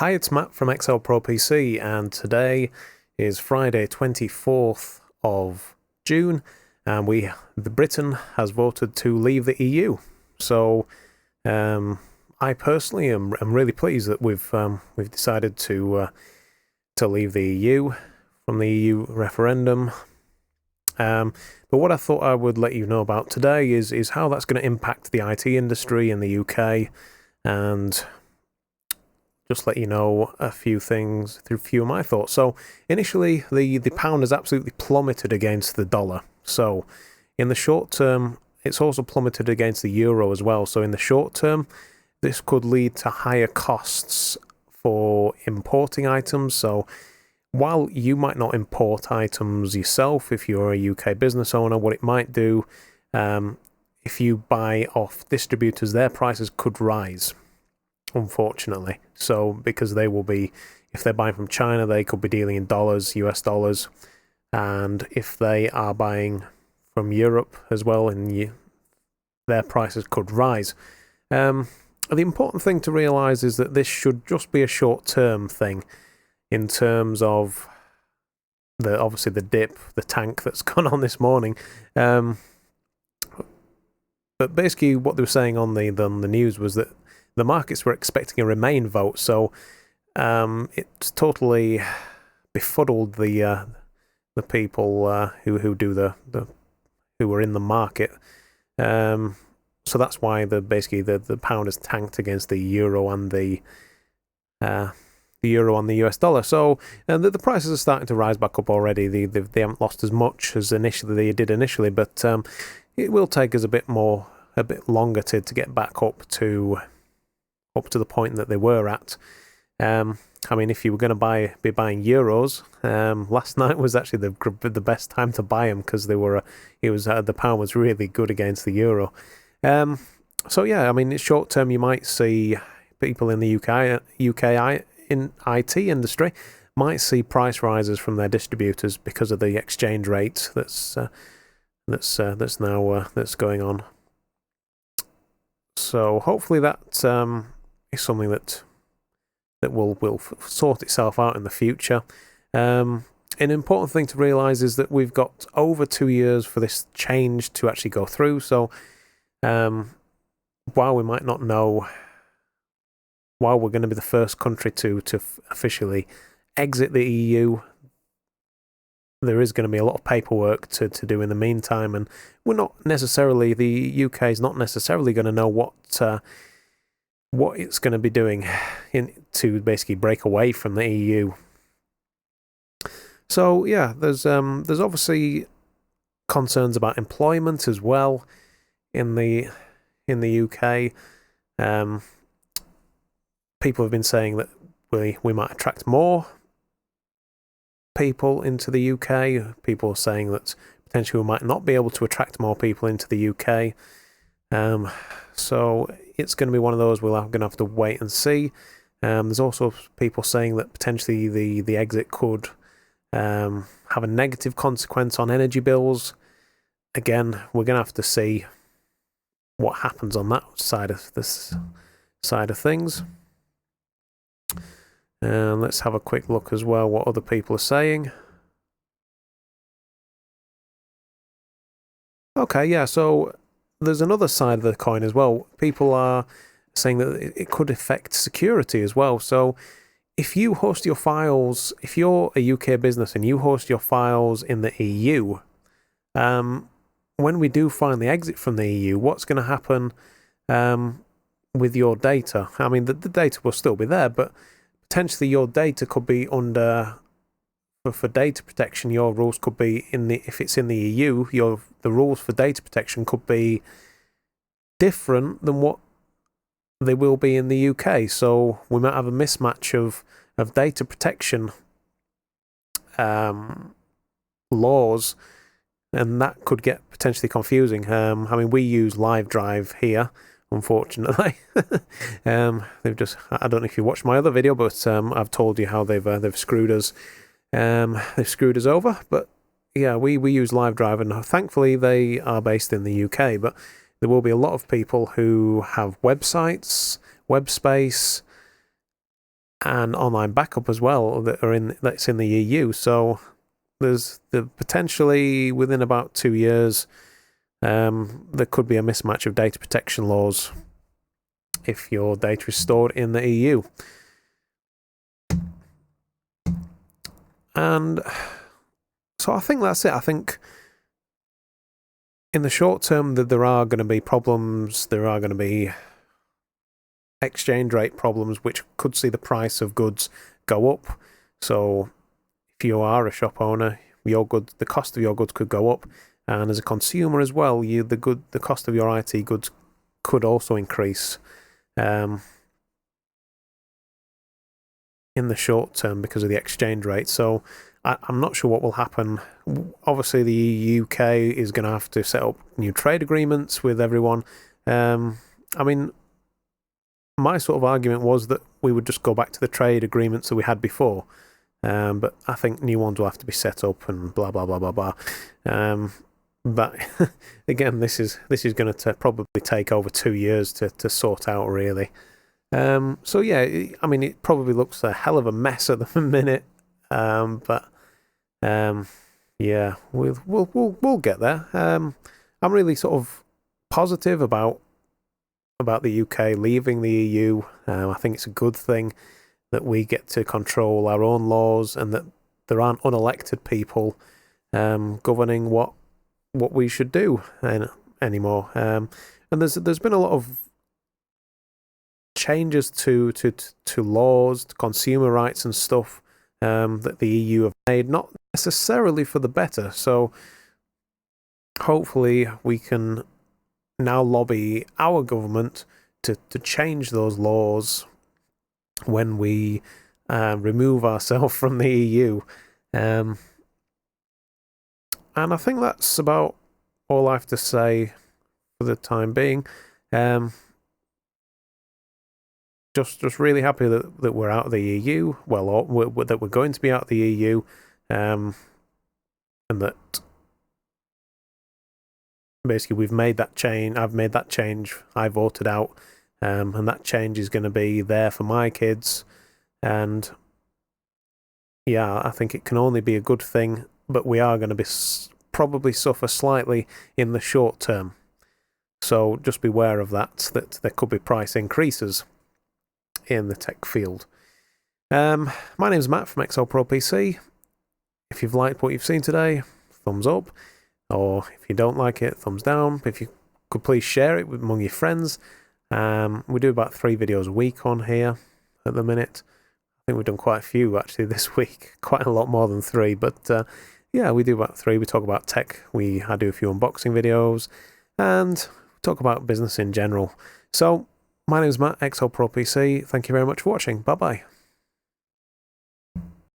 Hi, it's Matt from XL Pro PC, and today is Friday, 24th of June, and Britain has voted to leave the EU. So, I personally am really pleased that we've decided to leave the EU from the EU referendum. But what I thought I would let you know about today is how that's going to impact the IT industry in the UK, and just let you know a few things through a few of my thoughts. So initially, the pound has absolutely plummeted against the dollar. So in the short term, it's also plummeted against the euro as well. So in the short term, this could lead to higher costs for importing items. So while you might not import items yourself, if you're a UK business owner, what it might do, if you buy off distributors, their prices could rise, unfortunately. So because they will be, if they're buying from China, they could be dealing in dollars, US dollars, and if they are buying from Europe as well, their prices could rise. The important thing to realise is that this should just be a short-term thing in terms of obviously the tank that's gone on this morning. But basically what they were saying on the news was that the markets were expecting a Remain vote, so it's totally befuddled the people who who are in the market. So that's why the pound has tanked against the euro and the euro and the US dollar. So the prices are starting to rise back up already. They haven't lost as much as they did initially, but it will take us a bit longer to get back up to the point that they were at. I mean, if you were going to be buying euros, last night was actually the best time to buy them because the pound was really good against the euro. So yeah, I mean, short term, you might see people in the UK in IT industry might see price rises from their distributors because of the exchange rate that's going on. So hopefully that is something that will sort itself out in the future. An important thing to realise is that we've got over 2 years for this change to actually go through. So while we might not know, while we're going to be the first country to officially exit the EU, there is going to be a lot of paperwork to do in the meantime, and the UK is not necessarily going to know what it's going to be doing to basically break away from the EU. So yeah, there's obviously concerns about employment as well in the UK. People have been saying that we might attract more people into the UK. People are saying that potentially we might not be able to attract more people into the UK. So it's going to be one of those we're going to have to wait and see. There's also people saying that potentially the exit could have a negative consequence on energy bills. Again, we're going to have to see what happens on that side of things. Let's have a quick look as well what other people are saying. Okay, yeah, so there's another side of the coin as well. People are saying that it could affect security as well. So if you host your files, if you're a UK business and you host your files in the EU, when we do finally exit from the EU, what's going to happen with your data? I mean, the data will still be there, but potentially your data could be under, for data protection, your rules could be if it's in the EU, the rules for data protection could be different than what they will be in the UK. So we might have a mismatch of data protection laws, and that could get potentially confusing. I mean, we use LiveDrive here, unfortunately. I don't know if you watched my other video, but I've told you how they've screwed us. They've screwed us over. But yeah, we use LiveDrive, and thankfully they are based in the UK. But there will be a lot of people who have websites, web space, and online backup as well that's in the EU. So there's potentially within about 2 years there could be a mismatch of data protection laws if your data is stored in the EU. And so I think that's it. I think in the short term that there are going to be problems, there are going to be exchange rate problems which could see the price of goods go up. So if you are a shop owner, the cost of your goods could go up, and as a consumer as well, the cost of your IT goods could also increase in the short term because of the exchange rate. So I'm not sure what will happen. Obviously, the UK is going to have to set up new trade agreements with everyone. I mean, my sort of argument was that we would just go back to the trade agreements that we had before. But I think new ones will have to be set up and blah, blah, blah, blah, blah. But again, this is going to probably take over 2 years to sort out, really. So yeah, I mean, it probably looks a hell of a mess at the minute. But yeah, we'll get there. I'm really sort of positive about the UK leaving the EU. I think it's a good thing that we get to control our own laws and that there aren't unelected people governing what we should do anymore. And there's been a lot of changes to laws, to consumer rights and stuff that the EU have made, not necessarily for the better. So hopefully we can now lobby our government to change those laws when we remove ourselves from the EU. And I think that's about all I have to say for the time being. Just really happy that we're out of the EU. Well, that we're going to be out of the EU, and that basically we've made that change. I've made that change. I voted out, and that change is going to be there for my kids. And yeah, I think it can only be a good thing. But we are going to be probably suffer slightly in the short term. So just beware of that there could be price increases in the tech field. My name's Matt from XL Pro PC. If you've liked what you've seen today, thumbs up. Or if you don't like it, thumbs down. If you could please share it among your friends. We do about 3 videos a week on here at the minute. I think we've done quite a few actually this week. Quite a lot more than 3, but yeah, we do about 3. We talk about tech. I do a few unboxing videos and talk about business in general. So my name is Matt, XL Pro PC. Thank you very much for watching. Bye-bye.